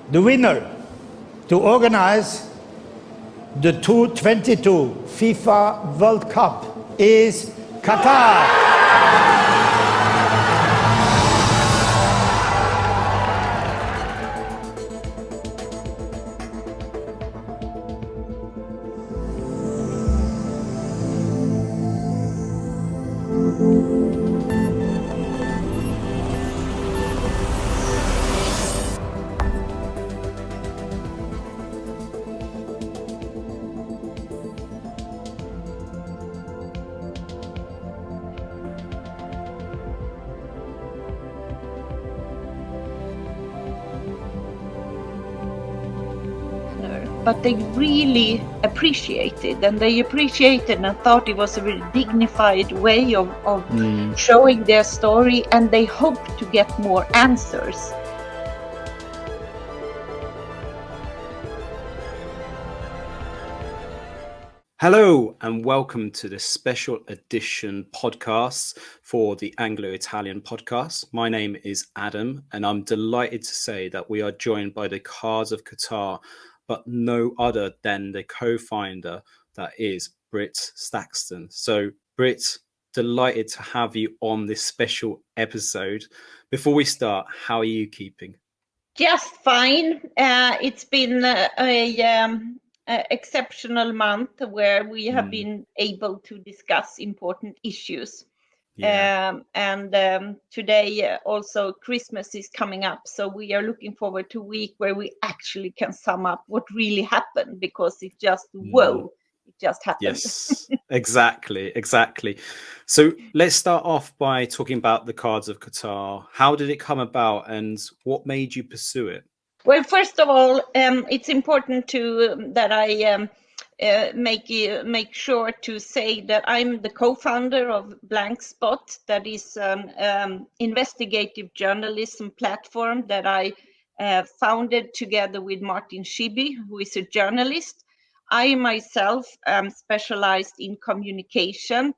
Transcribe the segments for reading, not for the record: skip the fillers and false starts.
The winner to organize the 2022 FIFA World Cup is Qatar. But they really appreciated, and and thought it was a very dignified way of showing their story, and they hope to get more answers. Hello and welcome to this special edition podcast for the Anglo-Italian podcast. My name is Adam and I'm delighted to say that we are joined by the Cards of Qatar, but no other than the co-founder, that is Britt Stakston. So Britt, delighted to have you on this special episode. Before we start, how are you keeping? Just fine. It's been a exceptional month where we have been able to discuss important issues. Today also Christmas is coming up, so we are looking forward to a week where we actually can sum up what really happened, because it just it just happened. Yes, exactly. So let's start off by talking about the Cards of Qatar. How did it come about and what made you pursue it? Well, first of all, it's important that I make sure to say that I'm the co-founder of Blank Spot. That is an investigative journalism platform that I founded together with Martin Schibi, who is a journalist. I myself am specialized in communication.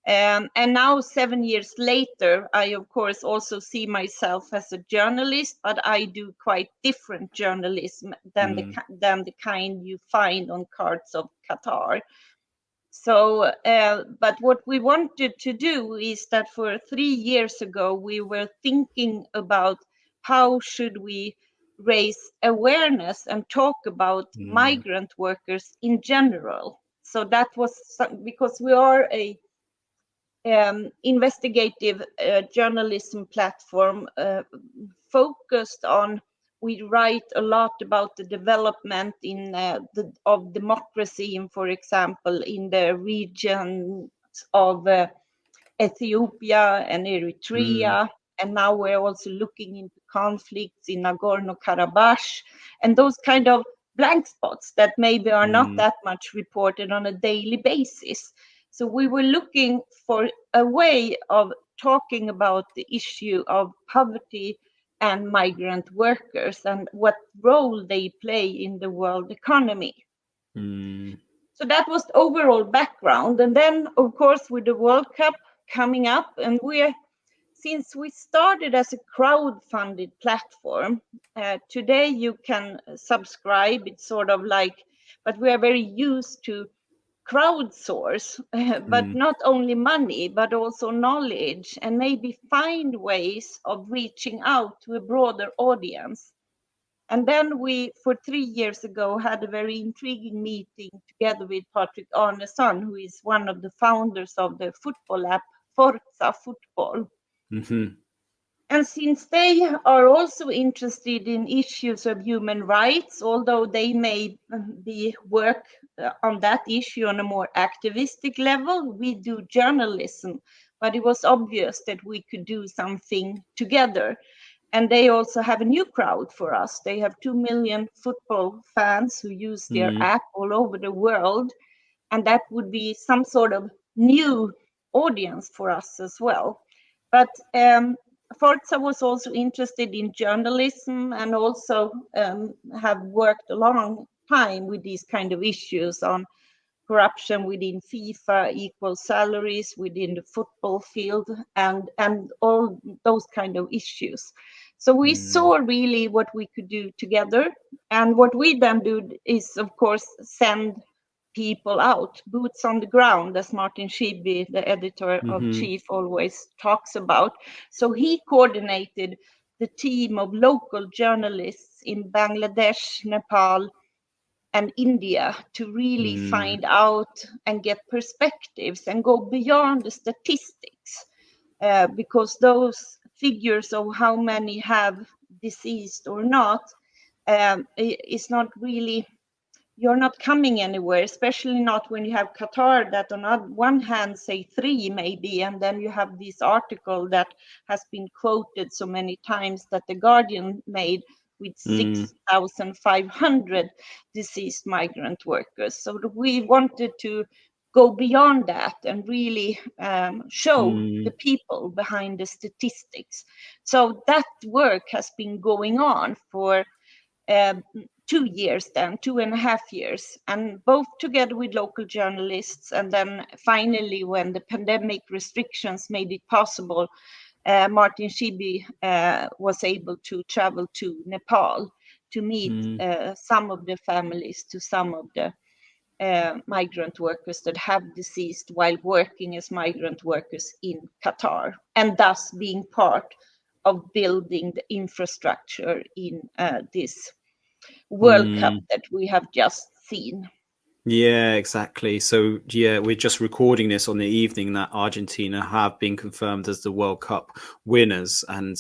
And now 7 years later, I of course also see myself as a journalist, but I do quite different journalism than the kind you find on Cards of Qatar. So, but what we wanted to do is that for 3 years ago, we were thinking about how should we raise awareness and talk about migrant workers in general. So that was because we are a investigative journalism platform focused on, we write a lot about the development of democracy in, for example, in the regions of Ethiopia and Eritrea. And now we're also looking into conflicts in Nagorno-Karabakh and those kind of blank spots that maybe are not that much reported on a daily basis. So we were looking for a way of talking about the issue of poverty and migrant workers and what role they play in the world economy. So that was the overall background. And then, of course, with the World Cup coming up, and since we started as a crowd-funded platform, today you can subscribe. It's sort of like, but we are very used to crowdsource, but not only money, but also knowledge, and maybe find ways of reaching out to a broader audience. And then we, for 3 years ago, had a very intriguing meeting together with Patrick Arneson, who is one of the founders of the football app Forza Football. And since they are also interested in issues of human rights, although they may work on that issue on a more activistic level, we do journalism. But it was obvious that we could do something together. And they also have a new crowd for us. They have 2 million football fans who use their app all over the world. And that would be some sort of new audience for us as well. But Forza was also interested in journalism and also have worked a long time with these kind of issues on corruption within FIFA, equal salaries within the football field, and all those kind of issues. So we saw really what we could do together. And what we then do is, of course, send people out, boots on the ground, as Martin Schibi, the editor of Chief, always talks about. So he coordinated the team of local journalists in Bangladesh, Nepal, and India to really find out and get perspectives and go beyond the statistics, because those figures of how many have deceased or not is not really, you're not coming anywhere, especially not when you have Qatar that on one hand say 3 maybe, and then you have this article that has been quoted so many times that the Guardian made with 6,500 deceased migrant workers. So we wanted to go beyond that and really show the people behind the statistics. So that work has been going on for 2 years then, 2.5 years, and both together with local journalists. And then finally, when the pandemic restrictions made it possible, Martin Schibi was able to travel to Nepal to meet some of the families to some of the migrant workers that have deceased while working as migrant workers in Qatar, and thus being part of building the infrastructure in this World Cup that we have just seen. Yeah, exactly. So yeah, we're just recording this on the evening that Argentina have been confirmed as the World Cup winners. And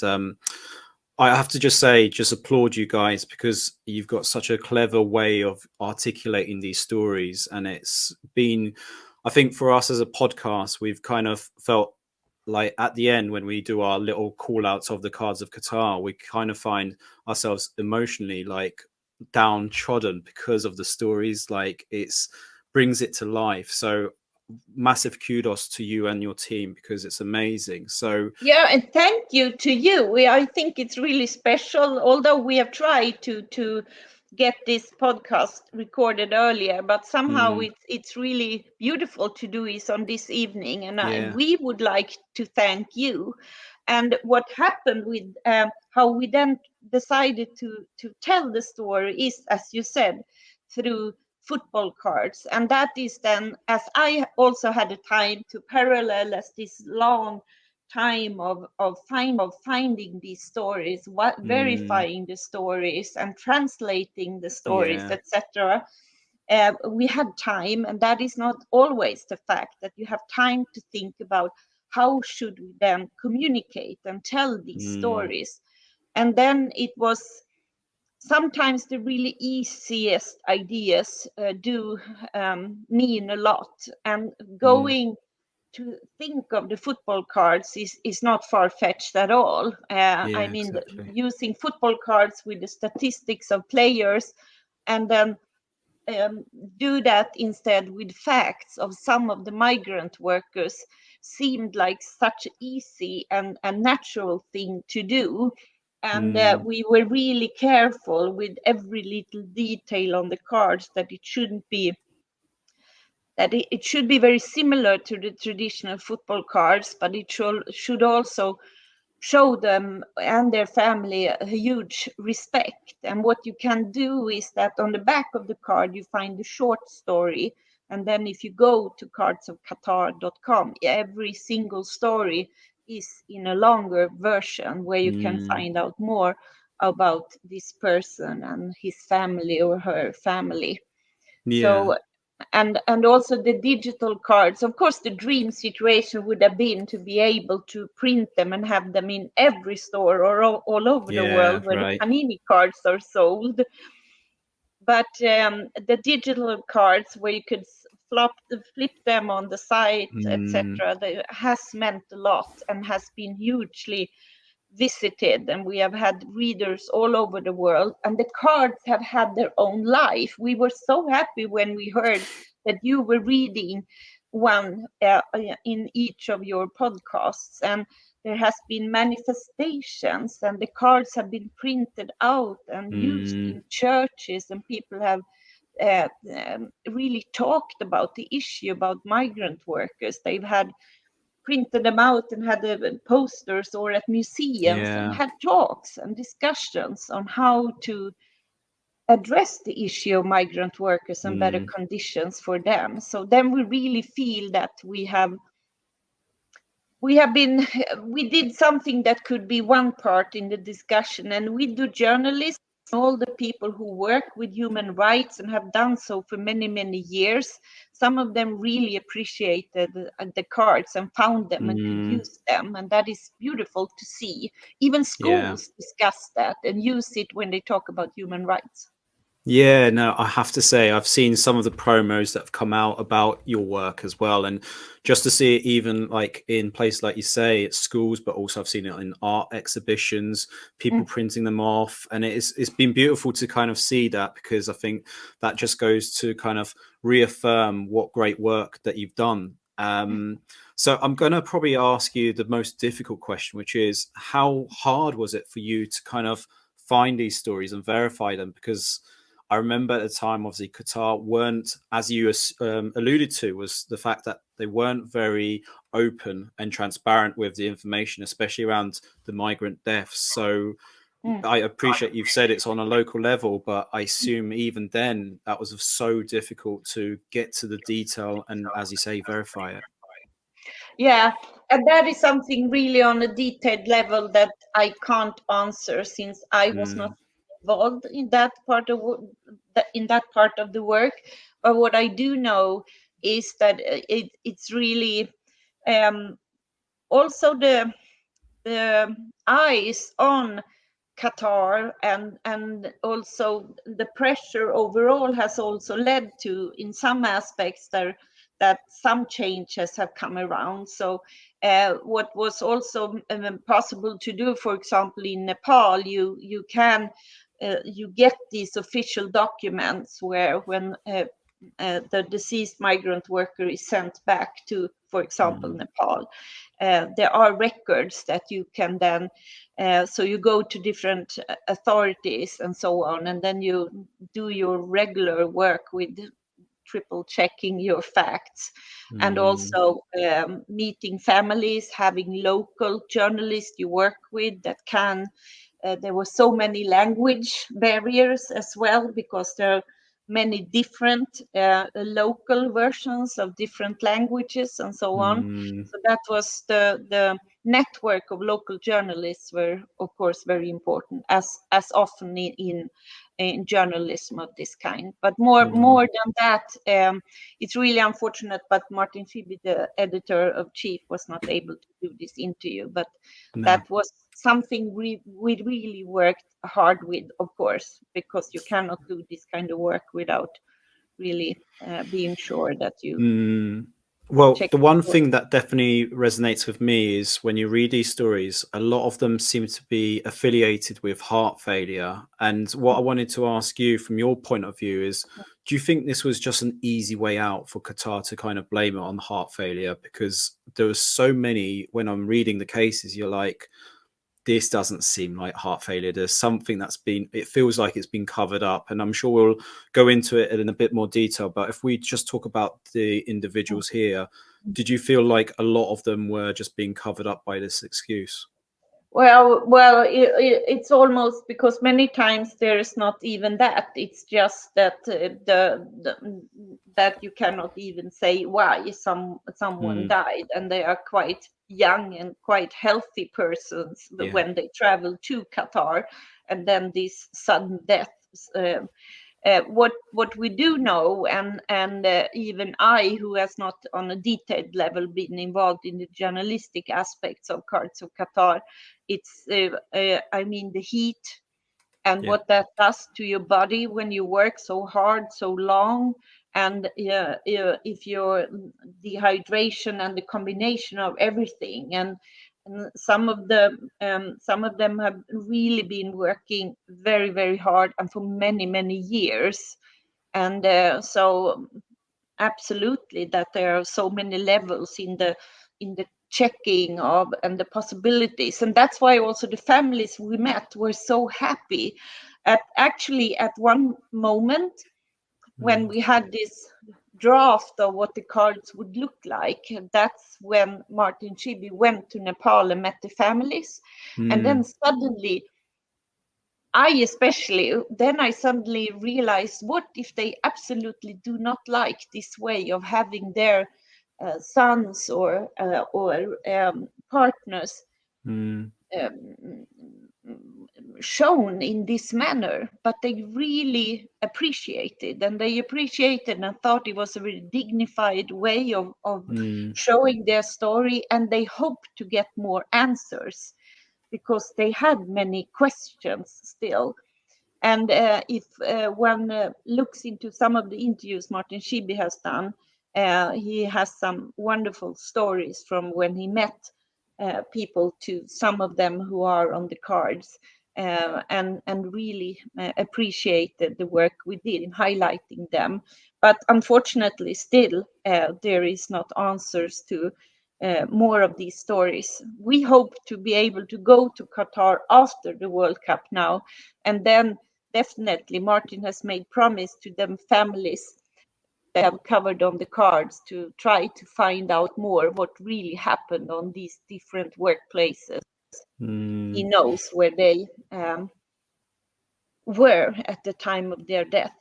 I have to just say, just applaud you guys, because you've got such a clever way of articulating these stories. And it's been, I think for us as a podcast, we've kind of felt like at the end when we do our little call outs of the Cards of Qatar, we kind of find ourselves emotionally like downtrodden because of the stories. Like it's brings it to life. So massive kudos to you and your team, because it's amazing. So yeah, and thank you to you. I think it's really special, although we have tried to get this podcast recorded earlier, but somehow it's really beautiful to do this on this evening, and we would like to thank you. And what happened with how we then decided to tell the story is, as you said, through football cards. And that is then, as I also had a time to parallel as this long time of finding these stories, verifying the stories and translating the stories, etc. We had time, and that is not always the fact that you have time to think about how should we then communicate and tell these stories. And then it was sometimes the really easiest ideas do mean a lot, and going to think of the football cards is not far-fetched at all. I mean, exactly. using football cards with the statistics of players, and then do that instead with facts of some of the migrant workers seemed like such an easy and natural thing to do. And we were really careful with every little detail on the cards that it shouldn't be, that it should be very similar to the traditional football cards, but it should also show them and their family a huge respect. And what you can do is that on the back of the card you find the short story, and then if you go to cardsofqatar.com, every single story is in a longer version where you can find out more about this person and his family or her family. So and also the digital cards, of course the dream situation would have been to be able to print them and have them in every store or all over the world where the Panini cards are sold. But the digital cards where you could flip them on the site, etc., has meant a lot and has been hugely visited, and we have had readers all over the world, and the cards have had their own life. We were so happy when we heard that you were reading one in each of your podcasts, and there has been manifestations, and the cards have been printed out and used in churches, and people have really talked about the issue about migrant workers. They've had printed them out and had posters or at museums and had talks and discussions on how to address the issue of migrant workers and better conditions for them. So then we really feel that we did something that could be one part in the discussion, and we do journalists, all the people who work with human rights and have done so for many, many years. Some of them really appreciated the cards and found them and could use them. And that is beautiful to see. Even schools discuss that and use it when they talk about human rights. Yeah, no, I have to say, I've seen some of the promos that have come out about your work as well. And just to see it even like in places like you say, at schools, but also I've seen it in art exhibitions, people printing them off. And it's been beautiful to kind of see that, because I think that just goes to kind of reaffirm what great work that you've done. So I'm going to probably ask you the most difficult question, which is, how hard was it for you to kind of find these stories and verify them? Because I remember at the time, obviously, Qatar weren't, as you alluded to, was the fact that they weren't very open and transparent with the information, especially around the migrant deaths. So I appreciate you've said it's on a local level, but I assume even then that was so difficult to get to the detail and, as you say, verify it. Yeah, and that is something really on a detailed level that I can't answer, since I was not involved in that part of the work. But what I do know is that it's really also the eyes on Qatar, and also the pressure overall has also led to, in some aspects, that some changes have come around. So what was also possible to do, for example, in Nepal, you get these official documents where, when the deceased migrant worker is sent back to, for example, Nepal, there are records that you can then, so you go to different authorities and so on, and then you do your regular work with triple checking your facts, and also meeting families, having local journalists you work with that can, there were so many language barriers as well, because there are many different local versions of different languages and so on. So that was the network of local journalists were, of course, very important, as often in journalism of this kind. But more than that, it's really unfortunate, but Martin Phoebe, the editor-in-chief, was not able to do this interview. But that was something we really worked hard with, of course, because you cannot do this kind of work without really being sure that you Well, the one thing that definitely resonates with me is when you read these stories, a lot of them seem to be affiliated with heart failure. And what I wanted to ask you from your point of view is, do you think this was just an easy way out for Qatar to kind of blame it on heart failure? Because there were so many, when I'm reading the cases, you're like, this doesn't seem like heart failure. There's something it feels like it's been covered up. And I'm sure we'll go into it in a bit more detail. But if we just talk about the individuals here, did you feel like a lot of them were just being covered up by this excuse? Well, it's almost, because many times there is not even that. It's just that that you cannot even say why someone died, and they are quite young and quite healthy persons when they travel to Qatar, and then these sudden deaths. What we do know, and even I, who has not on a detailed level been involved in the journalistic aspects of Cards of Qatar, it's I mean, the heat and what that does to your body when you work so hard, so long, and if your dehydration and the combination of everything, and some of them have really been working very, very hard and for many, many years, and so absolutely that there are so many levels in the checking of and the possibilities. And that's why also the families we met were so happy. At one moment when we had draft of what the cards would look like. That's when Martin Schibbye went to Nepal and met the families. And then suddenly, I suddenly realized, what if they absolutely do not like this way of having their sons or partners um, shown in this manner? But they really appreciated, and thought it was a very dignified way of showing their story, and they hoped to get more answers because they had many questions still. And if one looks into some of the interviews Martin Schibbye has done, he has some wonderful stories from when he met people, to some of them who are on the cards, and really appreciated the work we did in highlighting them. But unfortunately, still, there is not answers to more of these stories. We hope to be able to go to Qatar after the World Cup now, and then definitely Martin has made promise to them families that have covered on the cards to try to find out more what really happened on these different workplaces. He knows where they were at the time of their death.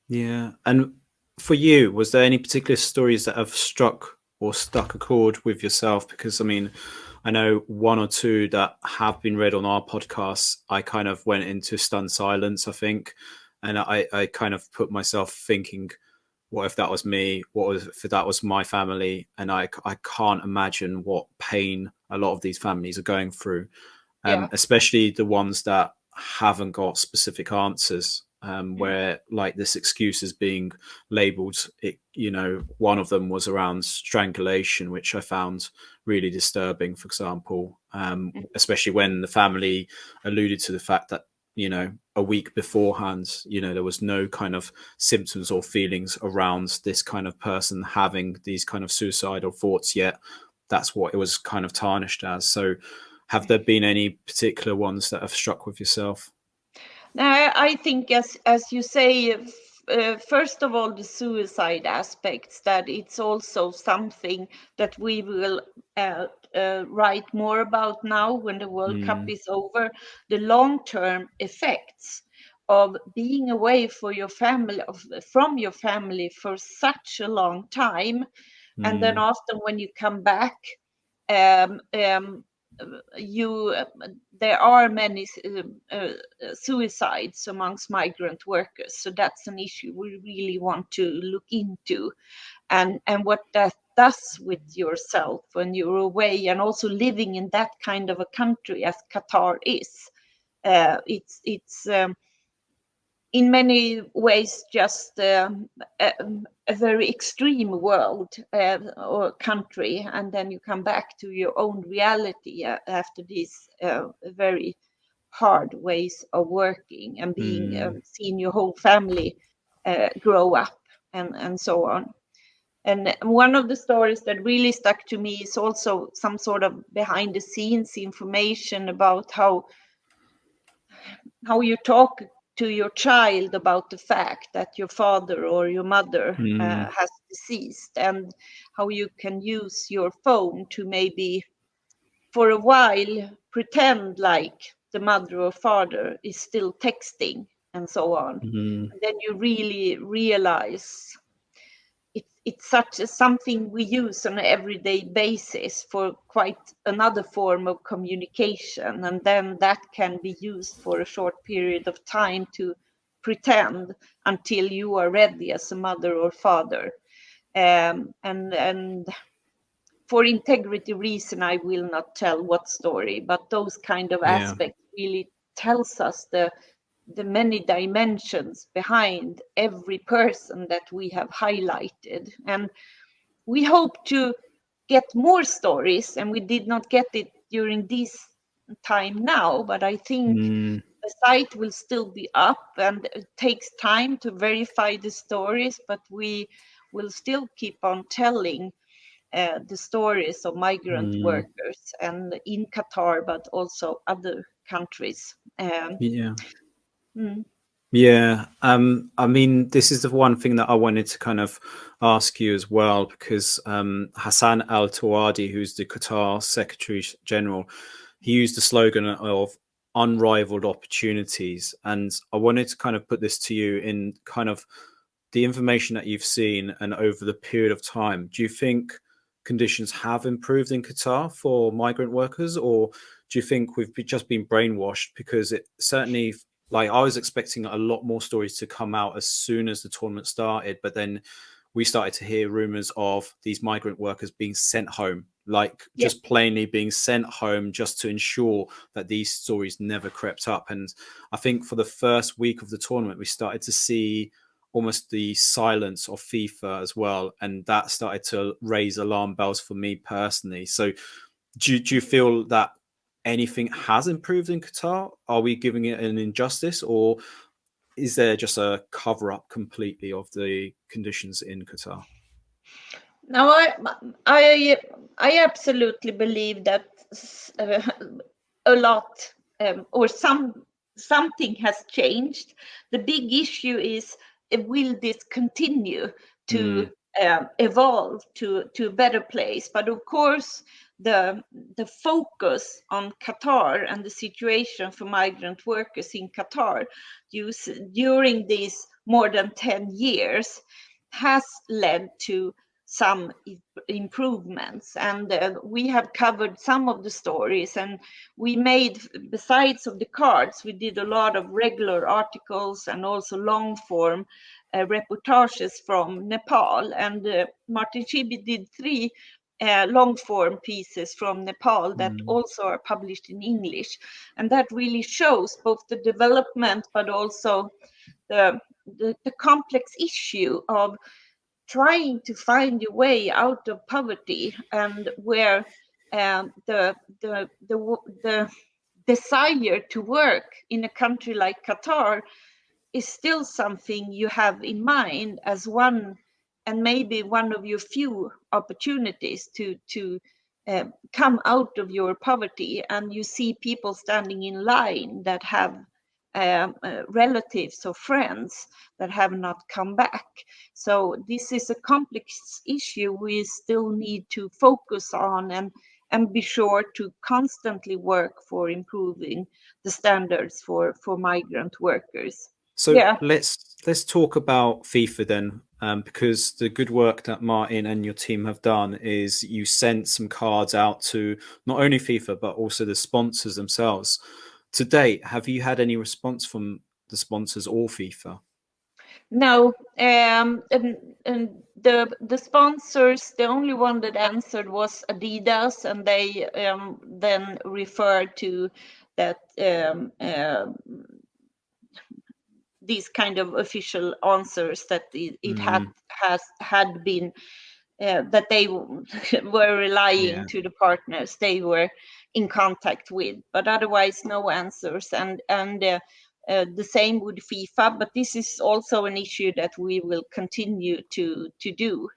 Yeah. And for you, was there any particular stories that have struck or stuck a chord with yourself? Because I mean, I know one or two that have been read on our podcast, I kind of went into stunned silence, I think. And I kind of put myself thinking, what if that was me? What if that was my family? And I can't imagine what pain a lot of these families are going through, especially the ones that haven't got specific answers, where like this excuse is being labeled. One of them was around strangulation, which I found really disturbing, for example, especially when the family alluded to the fact that a week beforehand, there was no kind of symptoms or feelings around this kind of person having these kind of suicidal thoughts, yet that's what it was kind of tarnished as. So have there been any particular ones that have struck with yourself? Now, I think, as you say, first of all, the suicide aspects, that it's also something that we will write more about now when the World Cup is over. The long-term effects of being away from your family for such a long time, and then often when you come back, um, um, there are many suicides amongst migrant workers, so that's an issue we really want to look into, and what that does with yourself when you're away, and also living in that kind of a country as Qatar is. It's in many ways just a very extreme world or country, and then you come back to your own reality after these very hard ways of working and being seeing your whole family grow up and so on. And one of the stories that really stuck to me is also some sort of behind the scenes information about how you talk to your child about the fact that your father or your mother has deceased, and how you can use your phone to maybe for a while pretend like the mother or father is still texting and so on. And then you really realize it's something we use on an everyday basis for quite another form of communication, and then that can be used for a short period of time to pretend until you are ready as a mother or father. And for integrity reason, I will not tell what story, but those kind of aspects really tells us the many dimensions behind every person that we have highlighted. And we hope to get more stories, and we did not get it during this time now, but I think the site will still be up, and it takes time to verify the stories, but we will still keep on telling the stories of migrant workers, and in Qatar, but also other countries. Yeah. Yeah, I mean, this is the one thing that I wanted to kind of ask you as well, because Hassan Al Tawadi, who's the Qatar Secretary General, he used the slogan of unrivaled opportunities. And I wanted to kind of put this to you in kind of the information that you've seen and over the period of time. Do you think conditions have improved in Qatar for migrant workers, or do you think we've just been brainwashed? Because it certainly, like, I was expecting a lot more stories to come out as soon as the tournament started, but then we started to hear rumors of these migrant workers being sent home, like Yeah. just plainly being sent home, just to ensure that these stories never crept up. And I think for the first week of the tournament, we started to see almost the silence of FIFA as well, and that started to raise alarm bells for me personally. So do you feel that anything has improved in Qatar? Are we giving it an injustice, or is there just a cover up completely of the conditions in Qatar? Now, I absolutely believe that uh, a lot or something has changed. The big issue is, will this continue to Mm, evolve to a better place? But of course, the focus on Qatar and the situation for migrant workers in Qatar during these more than 10 years has led to some improvements, and we have covered some of the stories, and we made, besides of the cards, we did a lot of regular articles and also long form reportages from Nepal, and Martin Chibi did 3 long form pieces from Nepal that mm, also are published in English, and that really shows both the development but also the the complex issue of trying to find your way out of poverty, and where the desire to work in a country like Qatar is still something you have in mind as one, and maybe one of your few opportunities to come out of your poverty. And you see people standing in line that have relatives or friends that have not come back. So this is a complex issue we still need to focus on, and be sure to constantly work for improving the standards for migrant workers. so Yeah, let's talk about FIFA then, because the good work that Martin and your team have done is you sent some cards out to not only FIFA but also the sponsors themselves. To date, have you had any response from the sponsors or FIFA? no, and the sponsors, the only one that answered was Adidas, and they then referred to that these kind of official answers that it Mm, had been that they were relying yeah, to the partners they were in contact with, but otherwise no answers. And the same with FIFA, but this is also an issue that we will continue to do.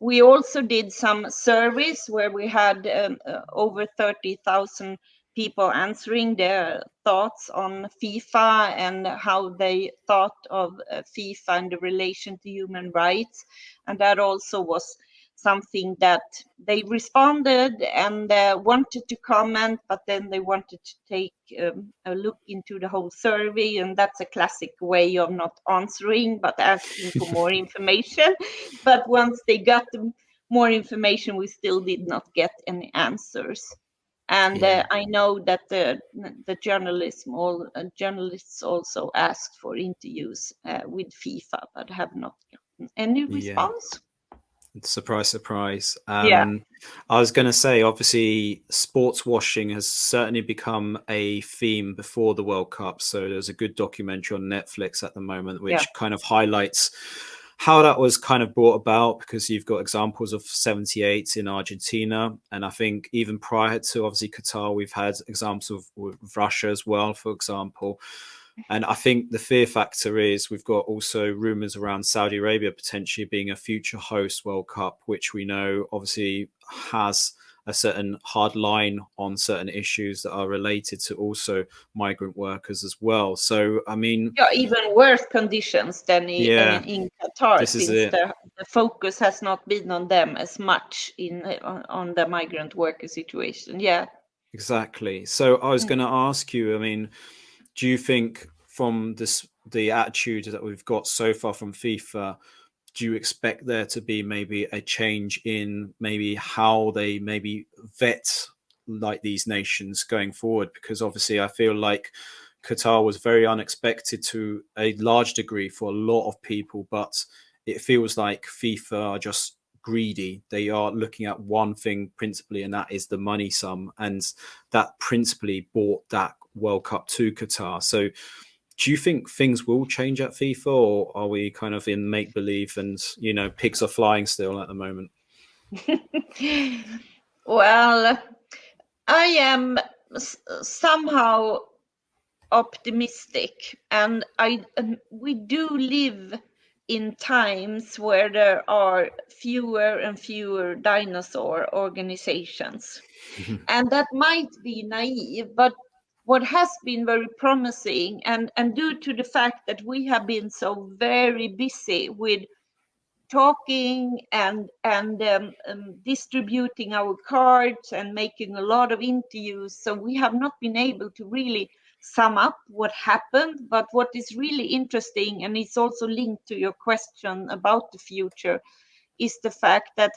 We also did some surveys where we had over 30,000 people answering their thoughts on FIFA and how they thought of FIFA and the relation to human rights. And that also was something that they responded and wanted to comment, but then they wanted to take a look into the whole survey. And that's a classic way of not answering, but asking for more information. But once they got more information, we still did not get any answers. And yeah, I know that the journalists also asked for interviews with FIFA, but have not gotten any yeah. response. Surprise, surprise. Yeah, I was going to say, obviously, sports washing has certainly become a theme before the World Cup. So there's a good documentary on Netflix at the moment, yeah, which kind of highlights how that was kind of brought about, because you've got examples of 78 in Argentina. And I think even prior to obviously Qatar, we've had examples of Russia as well, for example. And I think the fear factor is we've got also rumours around Saudi Arabia potentially being a future host World Cup, which we know obviously has a certain hard line on certain issues that are related to also migrant workers as well. So, I mean, yeah, even worse conditions than yeah, in Qatar, this is since it. the focus has not been on them as much on the migrant worker situation. Yeah. Exactly. So I was Mm. going to ask you, I mean, do you think from the attitude that we've got so far from FIFA, do you expect there to be maybe a change in maybe how they maybe vet like these nations going forward? Because obviously I feel like Qatar was very unexpected to a large degree for a lot of people, but it feels like FIFA are just greedy. They are looking at one thing principally, and that is the money sum, and that principally bought that World Cup to Qatar. So do you think things will change at FIFA, or are we kind of in make believe and, you know, pigs are flying still at the moment? Well, I am somehow optimistic, and we do live in times where there are fewer and fewer dinosaur organizations, and that might be naive, but what has been very promising, and due to the fact that we have been so very busy with talking and distributing our cards and making a lot of interviews, so we have not been able to really sum up what happened. But what is really interesting, and it's also linked to your question about the future, is the fact that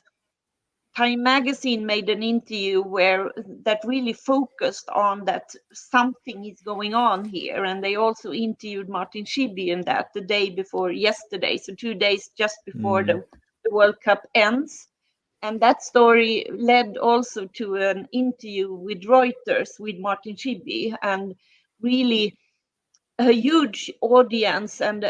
Time magazine made an interview where that really focused on that something is going on here, and they also interviewed Martin Schibbye in that the day before yesterday, so 2 days just before Mm, the World Cup ends. And that story led also to an interview with Reuters with Martin Schibbye, and really a huge audience, and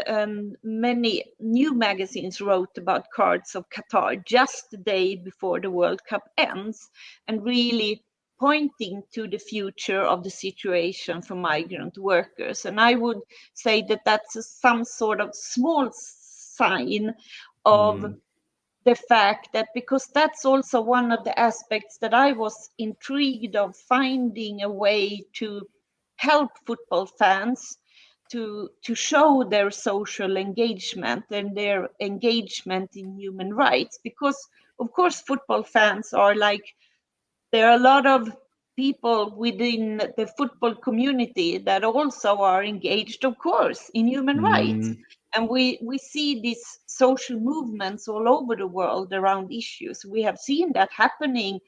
many new magazines wrote about Cards of Qatar just the day before the World Cup ends, and really pointing to the future of the situation for migrant workers. And I would say that that's some sort of small sign of mm, the fact that, because that's also one of the aspects that I was intrigued of, finding a way to help football fans to show their social engagement and their engagement in human rights. Because of course football fans are like, there are a lot of people within the football community that also are engaged, of course, in human rights. mm, And we see these social movements all over the world around issues. We have seen that happening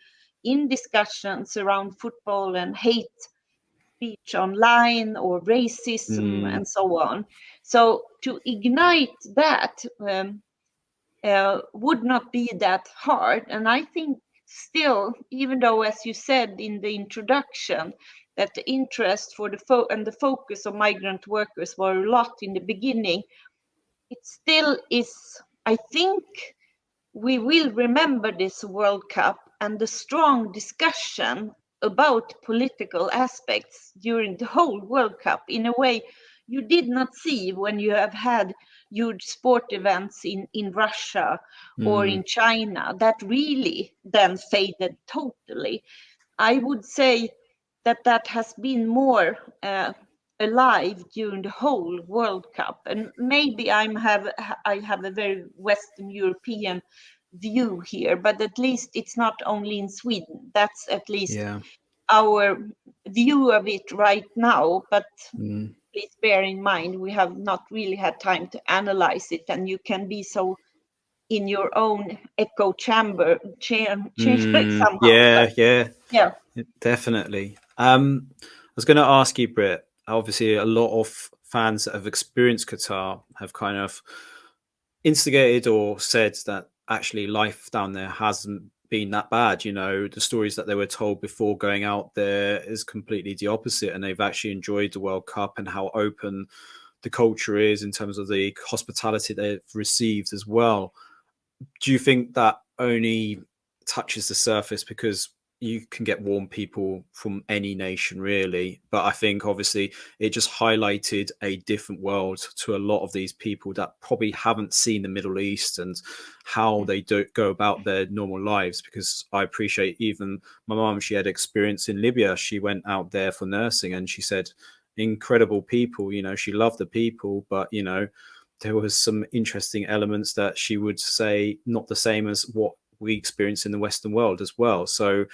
in discussions around football and hate speech online or racism mm, and so on. So to ignite that would not be that hard. And I think still, even though, as you said in the introduction, that the interest for and the focus of migrant workers were a lot in the beginning, it still is, I think we will remember this World Cup and the strong discussion about political aspects during the whole World Cup in a way you did not see when you have had huge sport events in Russia or in mm, China that really then faded totally. I would say that that has been more alive during the whole World Cup, and maybe I have a very Western European view here, but at least it's not only in Sweden. That's at least yeah. our view of it right now. But Mm, please bear in mind, we have not really had time to analyze it, and you can be so in your own echo chamber somehow. But yeah, yeah, yeah. definitely. I was going to ask you, Britt. Obviously, a lot of fans that have experienced Qatar have kind of instigated or said that actually life down there hasn't been that bad. You know, the stories that they were told before going out there is completely the opposite, and they've actually enjoyed the World Cup and how open the culture is in terms of the hospitality they've received as well. Do you think that only touches the surface because you can get warm people from any nation really, but I think obviously it just highlighted a different world to a lot of these people that probably haven't seen the Middle East and how they do go about their normal lives. Because I appreciate, even my mom, she had experience in Libya. She went out there for nursing, and she said incredible people, you know, she loved the people, but you know, there was some interesting elements that she would say not the same as what we experience in the Western world as well. So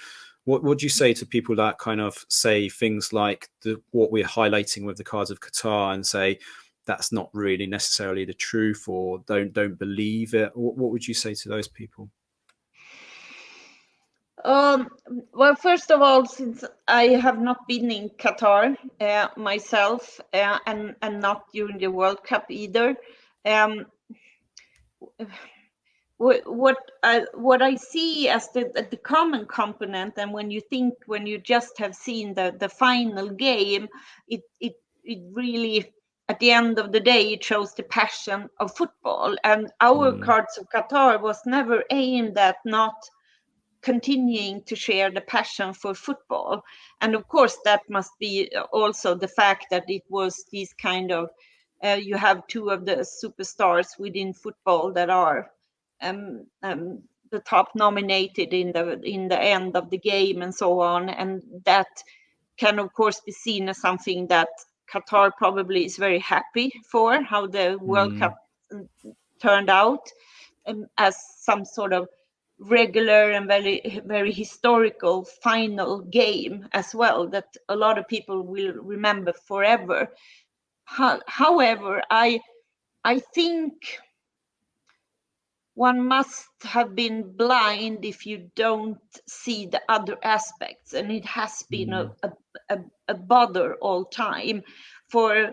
what would you say to people that kind of say things like what we're highlighting with the Cards of Qatar, and say that's not really necessarily the truth, or don't believe it? What would you say to those people? Well, first of all, since I have not been in Qatar myself, and not during the World Cup either, um, what I see as the common component, and when you just have seen the final game, it really, at the end of the day, it shows the passion of football. And our Cards of Qatar was never aimed at not continuing to share the passion for football. And of course, that must be also the fact that it was these kind of you have two of the superstars within football that are the top nominated in the end of the game and so on, and that can of course be seen as something that Qatar probably is very happy for, how the World Cup turned out, as some sort of regular and very very historical final game as well, that a lot of people will remember forever. However, I think one must have been blind if you don't see the other aspects, and it has been a bother all time for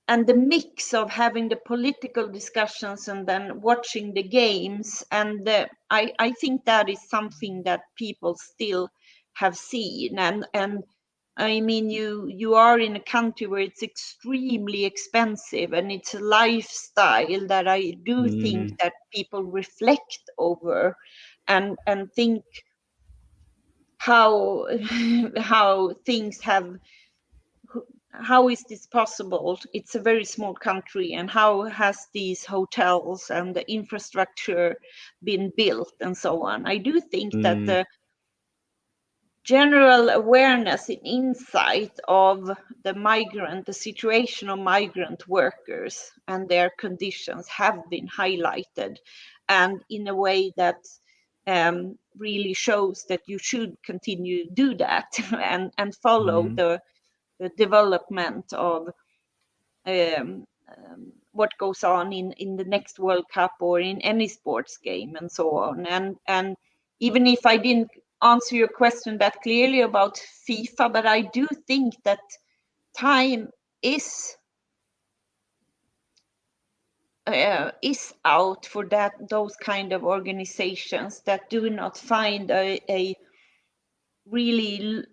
and the mix of having the political discussions and then watching the games. And I think that is something that people still have seen. And I mean, you are in a country where it's extremely expensive, and it's a lifestyle that I do think that people reflect over and think how things have. How is this possible? It's a very small country, and how has these hotels and the infrastructure been built and so on? I do think that the general awareness and insight of the situation of migrant workers and their conditions have been highlighted, and in a way that really shows that you should continue to do that and follow the development of what goes on in the next World Cup or in any sports game and so on. And even if I didn't answer your question that clearly about FIFA, but I do think that time is out for those kind of organizations that do not find a really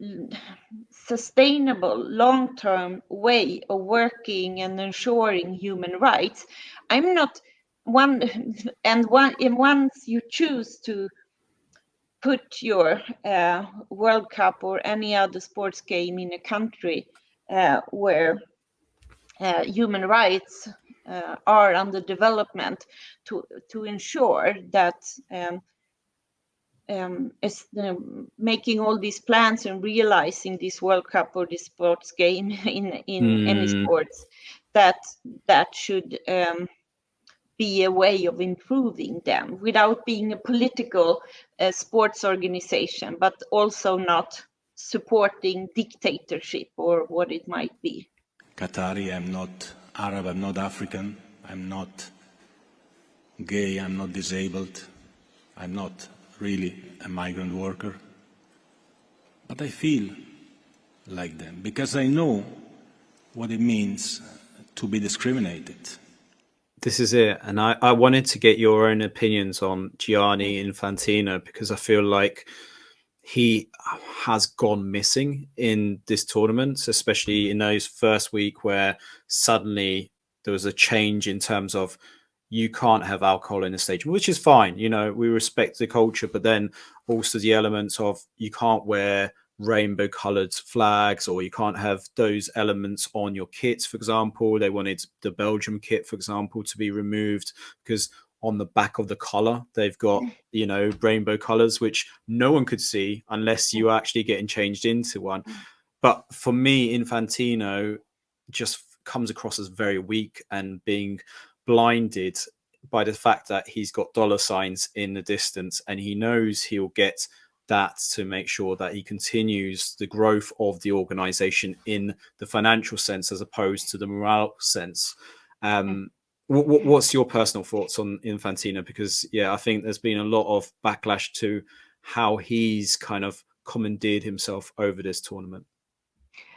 sustainable long-term way of working and ensuring human rights. I'm not one, and once you choose to put your World Cup or any other sports game in a country where human rights are under development, to ensure that making all these plans and realizing this World Cup or this sports game in any sports, that should be a way of improving them without being a political sports organization, but also not supporting dictatorship or what it might be. Qatari, I'm not Arab, I'm not African, I'm not gay, I'm not disabled, I'm not really a migrant worker. But I feel like them because I know what it means to be discriminated. This is it. And I wanted to get your own opinions on Gianni Infantino, because I feel like he has gone missing in this tournament, especially in those first week where suddenly there was a change in terms of you can't have alcohol in the stadium, which is fine. You know, we respect the culture, but then also the elements of you can't wear rainbow colored flags, or you can't have those elements on your kits. For example, they wanted the Belgium kit, for example, to be removed because on the back of the collar they've got, you know, rainbow colors, which no one could see unless you actually getting changed into one. But for me, Infantino just comes across as very weak and being blinded by the fact that he's got dollar signs in the distance, and he knows he'll get that to make sure that he continues the growth of the organization in the financial sense as opposed to the morale sense. What's your personal thoughts on Infantino? Because I think there's been a lot of backlash to how he's kind of commandeered himself over this tournament.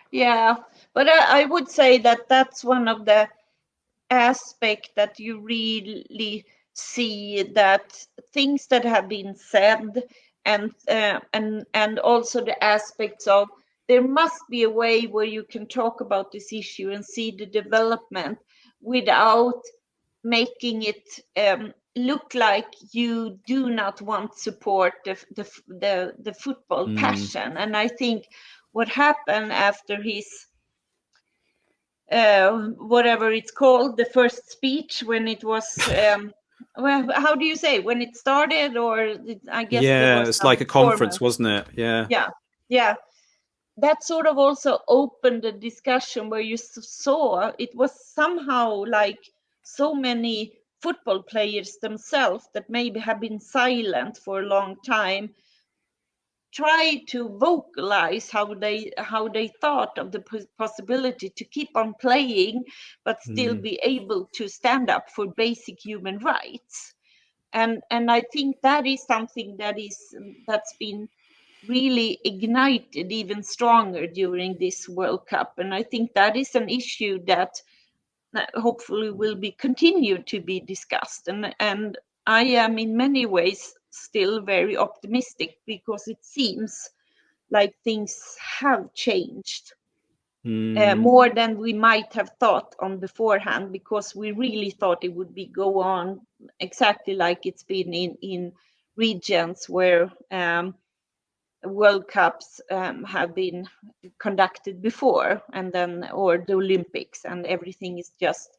Yeah, but I would say that that's one of the aspect that you really see, that things that have been said, and also the aspects of there must be a way where you can talk about this issue and see the development without making it look like you do not want support the football passion. And I think what happened after his whatever it's called, the first speech, when it was well, how do you say, when it started, or I guess there was it's like a conference, wasn't it? Yeah, that sort of also opened a discussion where you saw it was somehow like so many football players themselves that maybe have been silent for a long time try to vocalize how they thought of the possibility to keep on playing but still be able to stand up for basic human rights. And I think that is something that's been really ignited even stronger during this World Cup. And I think that is an issue that hopefully will be continued to be discussed. And I am in many ways still very optimistic because it seems like things have changed more than we might have thought on beforehand, because we really thought it would be go on exactly like it's been in regions where World Cups have been conducted before, and then, or the Olympics, and everything is just,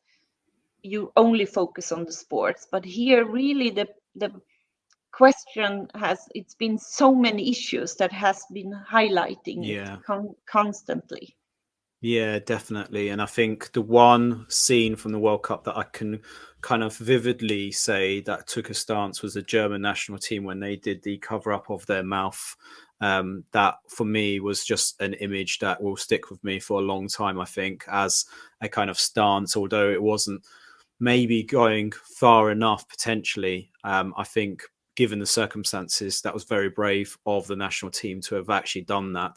you only focus on the sports. But here really the question it's been so many issues that has been highlighting it constantly. Yeah, definitely. And I think the one scene from the World Cup that I can kind of vividly say that took a stance was the German national team when they did the cover up of their mouth. That for me was just an image that will stick with me for a long time, I think, as a kind of stance, although it wasn't maybe going far enough potentially. I think given the circumstances, that was very brave of the national team to have actually done that,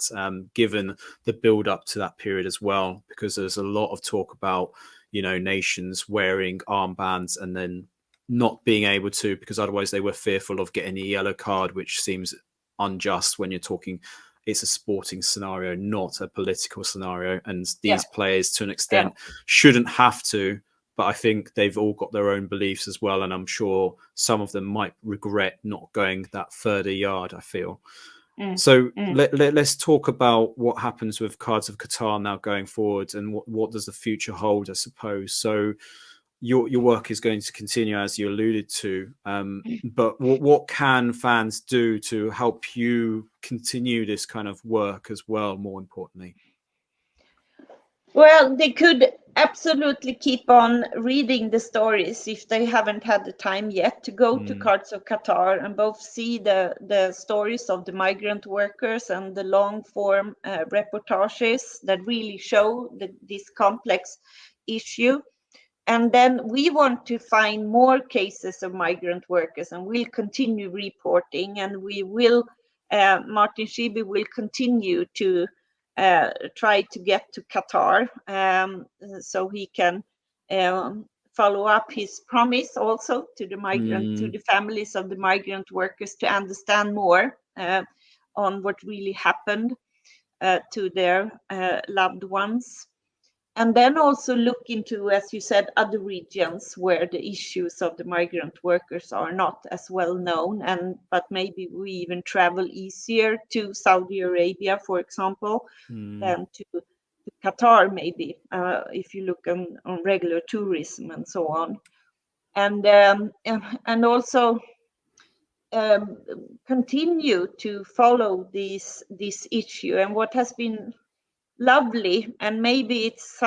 given the build up to that period as well, because there's a lot of talk about, you know, nations wearing armbands and then not being able to, because otherwise they were fearful of getting a yellow card, which seems unjust when you're talking, it's a sporting scenario, not a political scenario. And these players to an extent shouldn't have to, but I think they've all got their own beliefs as well. And I'm sure some of them might regret not going that further yard, I feel. Let's talk about what happens with Cards of Qatar now going forward, and what does the future hold, I suppose. So your work is going to continue, as you alluded to, but what can fans do to help you continue this kind of work as well, more importantly? Well, they could absolutely keep on reading the stories if they haven't had the time yet to go to Cards of Qatar and both see the stories of the migrant workers and the long form reportages that really show this complex issue. And then we want to find more cases of migrant workers, and we'll continue reporting, and we will, Martin Schiebe will continue to try to get to Qatar so he can follow up his promise also to the migrant, to the families of the migrant workers, to understand more on what really happened to their loved ones. And then also look into, as you said, other regions where the issues of the migrant workers are not as well known, but maybe we even travel easier to Saudi Arabia, for example, than to Qatar, maybe, if you look on regular tourism and so on. And also continue to follow this issue. And what has been lovely, and maybe it's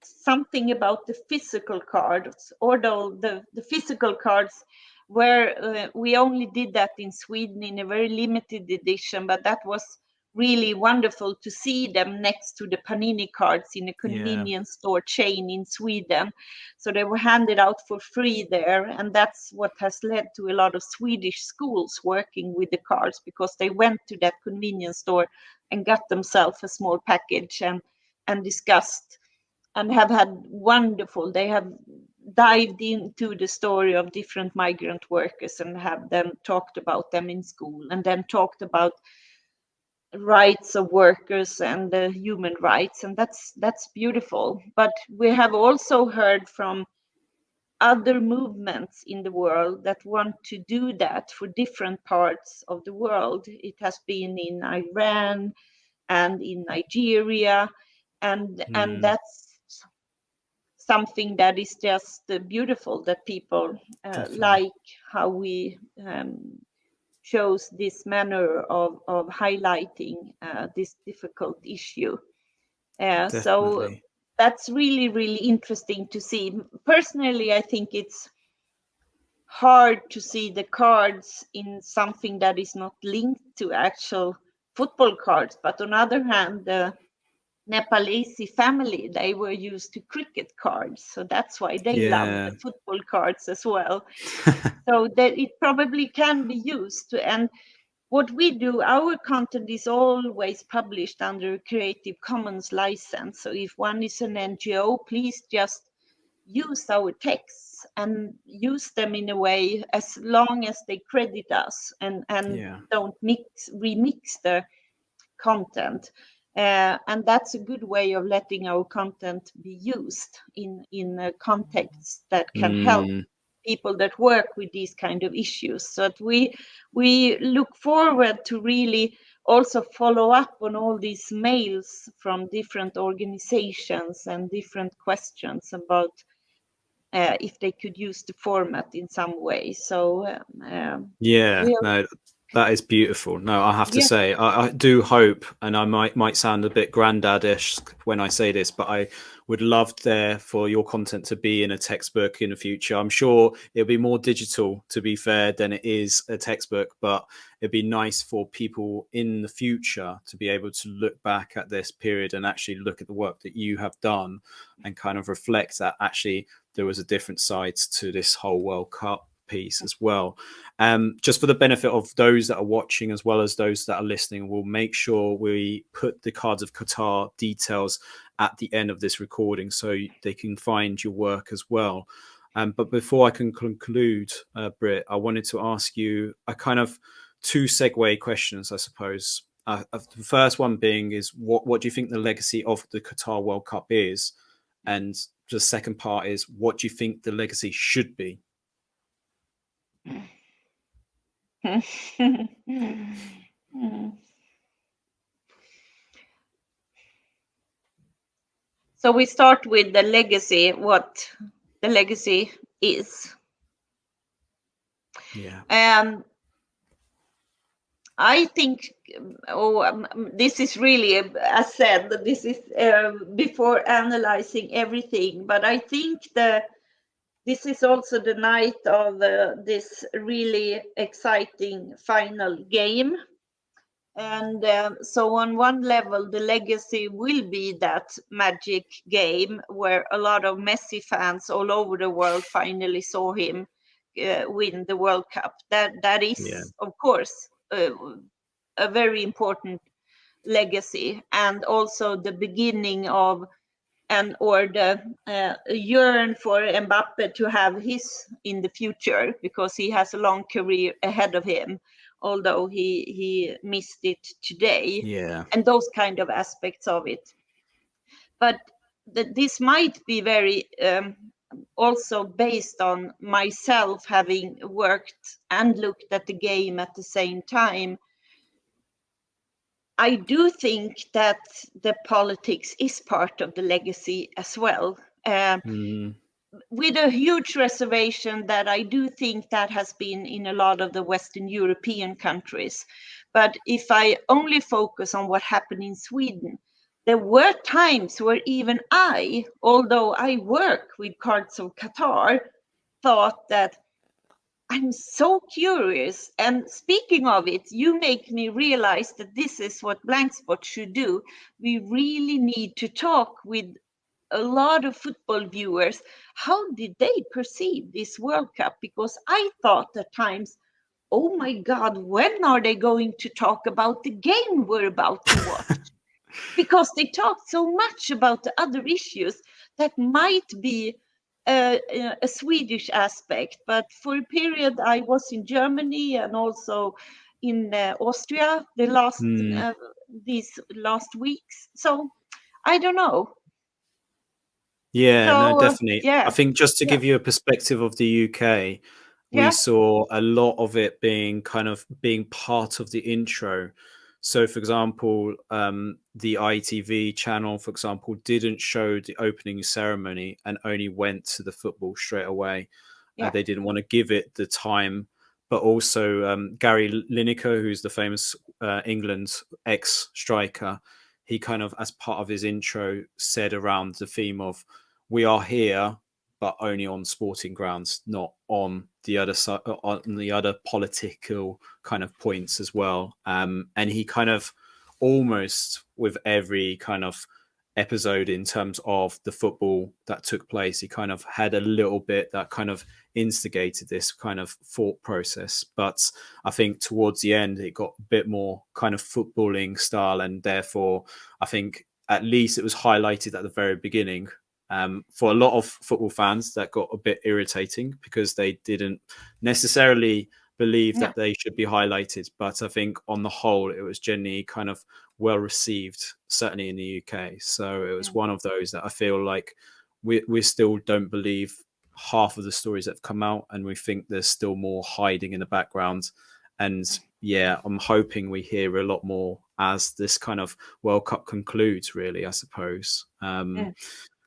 something about the physical cards, although the physical cards where we only did that in Sweden in a very limited edition, but that was really wonderful to see them next to the Panini cards in a convenience store chain in Sweden. So they were handed out for free there, and that's what has led to a lot of Swedish schools working with the cards, because they went to that convenience store and got themselves a small package and discussed, and have had wonderful. They have dived into the story of different migrant workers and have then talked about them in school, and then talked about rights of workers and human rights, and that's beautiful. But we have also heard from other movements in the world that want to do that for different parts of the world. It has been in Iran and in Nigeria, and that's something that is just beautiful, that people like how we chose this manner of highlighting this difficult issue. So that's really, really interesting to see. Personally, I think it's hard to see the cards in something that is not linked to actual football cards. But on the other hand, the Nepalese family, they were used to cricket cards. So that's why they love the football cards as well. So that it probably can be used. And what we do, our content is always published under a Creative Commons license. So if one is an NGO, please just use our texts and use them in a way as long as they credit us and don't remix the content. And that's a good way of letting our content be used in a context that can help people that work with these kind of issues. So that we look forward to really also follow up on all these mails from different organizations and different questions about if they could use the format in some way. So no, that is beautiful. No, I have to say, I do hope, and I might sound a bit granddadish when I say this, but I would love for your content to be in a textbook in the future. I'm sure it'll be more digital, to be fair, than it is a textbook, but it'd be nice for people in the future to be able to look back at this period and actually look at the work that you have done and kind of reflect that actually there was a different sides to this whole World Cup piece as well. Just for the benefit of those that are watching as well as those that are listening, we'll make sure we put the Cards of Qatar details at the end of this recording so they can find your work as well. But before I can conclude, Britt, I wanted to ask you a kind of two segue questions, I suppose. The first one being is what do you think the legacy of the Qatar World Cup is? And the second part is, what do you think the legacy should be? So we start with the legacy, what the legacy is. I think, this is really, as said, this is before analyzing everything, but I think this is also the night of this really exciting final game. And so on one level, the legacy will be that magic game where a lot of Messi fans all over the world finally saw him win the World Cup. That is, of course, a very important legacy, and also the beginning of the yearn for Mbappe to have his in the future, because he has a long career ahead of him, although he missed it today, and those kind of aspects of it. But this might be very also based on myself having worked and looked at the game at the same time. I do think that the politics is part of the legacy as well. With a huge reservation that I do think that has been in a lot of the Western European countries. But if I only focus on what happened in Sweden, there were times where even I, although I work with Cards of Qatar, thought that I'm so curious. And speaking of it, you make me realize that this is what Blank Spot should do. We really need to talk with a lot of football viewers. How did they perceive this World Cup? Because I thought at times, oh my God, when are they going to talk about the game we're about to watch? Because they talked so much about the other issues that might be a Swedish aspect. But for a period, I was in Germany and also in Austria these last weeks. So I don't know. Yeah, no, So definitely. I think just to give you a perspective of the UK, we saw a lot of it being part of the intro. So, for example, the ITV channel, for example, didn't show the opening ceremony and only went to the football straight away. They didn't want to give it the time. But also Gary Lineker, who's the famous England ex-striker, he kind of, as part of his intro, said around the theme of, we are here, but only on sporting grounds, not on the other side, on the other political kind of points as well. And he kind of almost with every kind of episode in terms of the football that took place, he kind of had a little bit that kind of instigated this kind of thought process. But I think towards the end, it got a bit more kind of footballing style. And therefore, I think at least it was highlighted at the very beginning. For a lot of football fans, that got a bit irritating because they didn't necessarily believe that they should be highlighted. But I think on the whole, it was generally kind of well received, certainly in the UK. So it was one of those that I feel like we still don't believe half of the stories that have come out, and we think there's still more hiding in the background. And yeah, I'm hoping we hear a lot more as this kind of World Cup concludes, really, I suppose.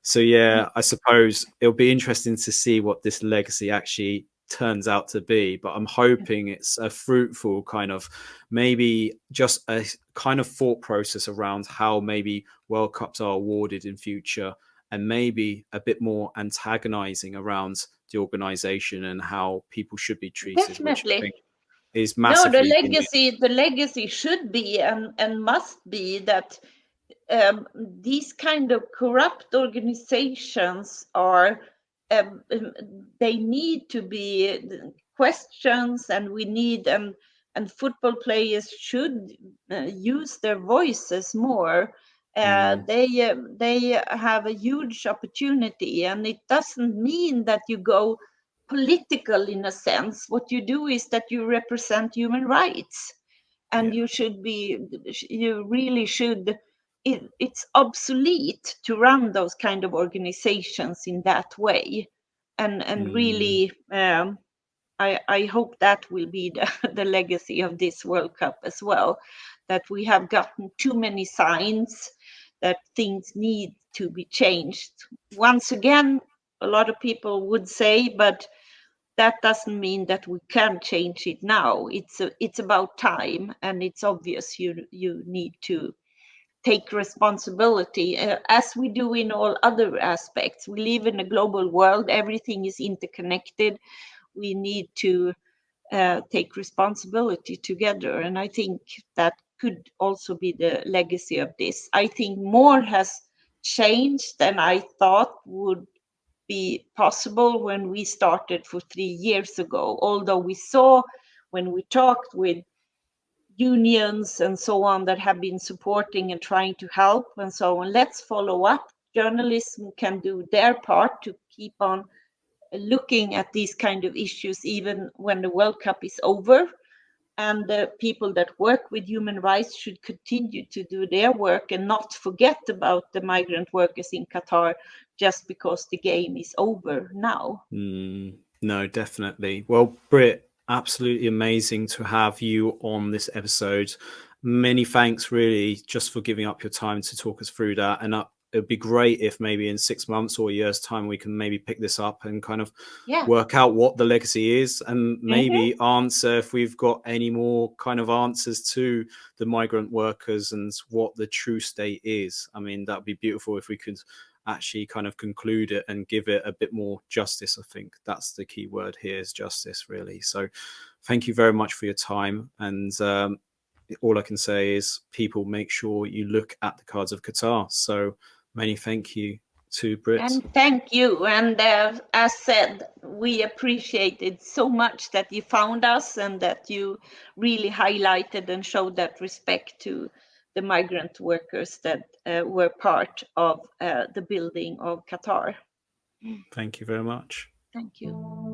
So yeah, I suppose it'll be interesting to see what this legacy actually turns out to be, but I'm hoping it's a fruitful kind of, maybe just a kind of thought process around how maybe World Cups are awarded in future, and maybe a bit more antagonizing around the organization and how people should be treated. Definitely. Which I think is massively the legacy should be and must be that these kind of corrupt organizations are they need to be questions, and we need and football players should use their voices more. They have a huge opportunity, and it doesn't mean that you go political in a sense. What you do is that you represent human rights, and you really should. It's obsolete to run those kind of organizations in that way, and really I hope that will be the legacy of this World Cup as well, that we have gotten too many signs that things need to be changed. Once again, a lot of people would say, but that doesn't mean that we can change it now. It's about time, and it's obvious you need to take responsibility, as we do in all other aspects. We live in a global world, everything is interconnected. We need to take responsibility together, and I think that could also be the legacy of this. I think more has changed than I thought would be possible when we started for 3 years ago, although we saw when we talked with unions and so on that have been supporting and trying to help and so on. Let's follow up. Journalism can do their part to keep on looking at these kind of issues even when the World Cup is over. and the people that work with human rights should continue to do their work and not forget about the migrant workers in Qatar just because the game is over now. No, definitely. Well, Britt, absolutely amazing to have you on this episode. Many thanks, really, just for giving up your time to talk us through that. And it would be great if maybe in 6 months or a year's time we can maybe pick this up and kind of work out what the legacy is, and maybe answer if we've got any more kind of answers to the migrant workers and what the true state is. I mean, that would be beautiful if we could actually kind of conclude it and give it a bit more justice. I think that's the key word here, is justice, really. So thank you very much for your time. And all I can say is, people, make sure you look at the Cards of Qatar. So many thank you to Britt. And thank you. And as said, we appreciate it so much that you found us and that you really highlighted and showed that respect to the migrant workers that were part of the building of Qatar. Thank you very much. Thank you.